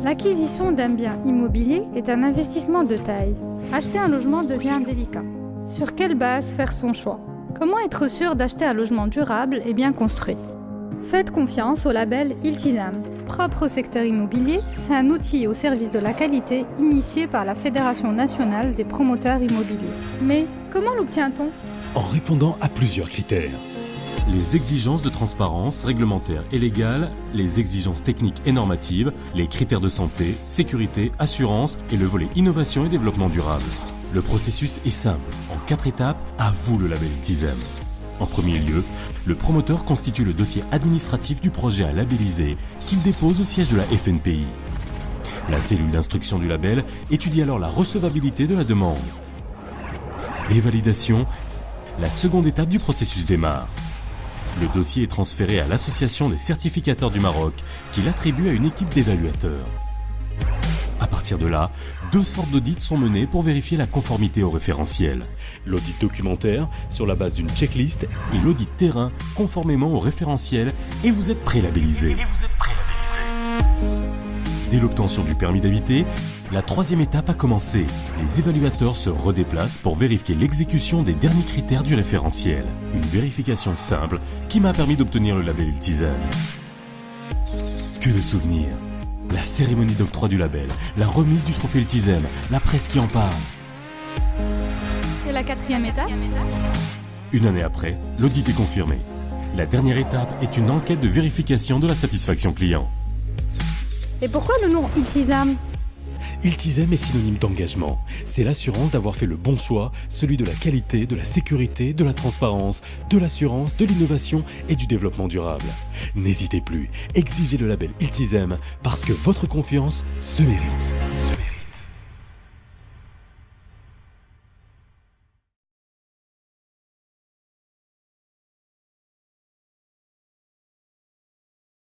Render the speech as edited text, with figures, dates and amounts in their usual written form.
L'acquisition d'un bien immobilier est un investissement de taille. Acheter un logement devient délicat. Sur quelle base faire son choix? Comment être sûr d'acheter un logement durable et bien construit? Faites confiance au label Iltizam. Propre au secteur immobilier, c'est un outil au service de la qualité initié par la Fédération nationale des promoteurs immobiliers. Mais comment l'obtient-on? En répondant à plusieurs critères. Les exigences de transparence réglementaire et légale, les exigences techniques et normatives, les critères de santé, sécurité, assurance et le volet innovation et développement durable. Le processus est simple. En 4 étapes, à vous le label Iltizam. En premier lieu, le promoteur constitue le dossier administratif du projet à labelliser qu'il dépose au siège de la FNPI. La cellule d'instruction du label étudie alors la recevabilité de la demande. Et validation, la seconde étape du processus démarre. Le dossier est transféré à l'Association des certificateurs du Maroc qui l'attribue à une équipe d'évaluateurs. À partir de là, 2 sortes d'audits sont menés pour vérifier la conformité au référentiel. L'audit documentaire, sur la base d'une checklist, et l'audit terrain, conformément au référentiel, et vous êtes pré-labellisé. Dès l'obtention du permis d'habiter, la 3e étape a commencé. Les évaluateurs se redéplacent pour vérifier l'exécution des derniers critères du référentiel. Une vérification simple qui m'a permis d'obtenir le label Iltizam. Que de souvenirs! La cérémonie d'octroi du label, la remise du trophée Iltizam, la presse qui en parle. Et la 4e étape? Une année après, l'audit est confirmé. La dernière étape est une enquête de vérification de la satisfaction client. Et pourquoi le nom Iltizam? Iltizam est synonyme d'engagement. C'est l'assurance d'avoir fait le bon choix, celui de la qualité, de la sécurité, de la transparence, de l'assurance, de l'innovation et du développement durable. N'hésitez plus, exigez le label Iltizam parce que votre confiance se mérite.